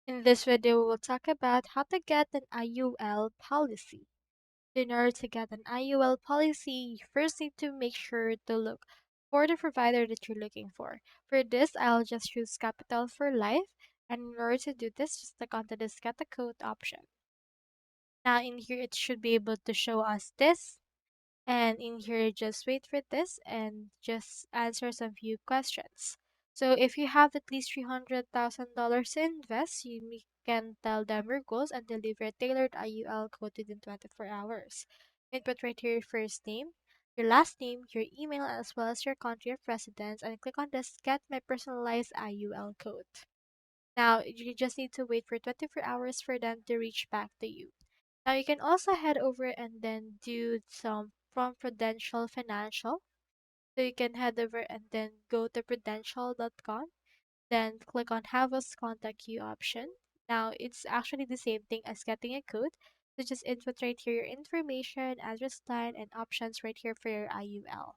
In this video, we will talk about how to get an IUL policy. In order to get an IUL policy, you first need to make sure to look for the provider that you're looking for. For this, I'll just choose Capital for Life, and in order to do this, just click onto this Get a Code option. Now in here, it should be able to show us this, and in here, just wait for this and just answer some few questions. So if you have at least $300,000 to invest, can tell them your goals and deliver a tailored IUL code within 24 hours. Input right here your first name, your last name, your email, as well as your country of residence, and click on this Get My Personalized IUL Code. Now, you just need to wait for 24 hours for them to reach back to you. Now you can also head over and then do some from Prudential Financial. So you can head over and then go to prudential.com, then click on Have Us Contact You option. Now it's actually the same thing as getting a code. So just input right here your information, address line, and options right here for your IUL.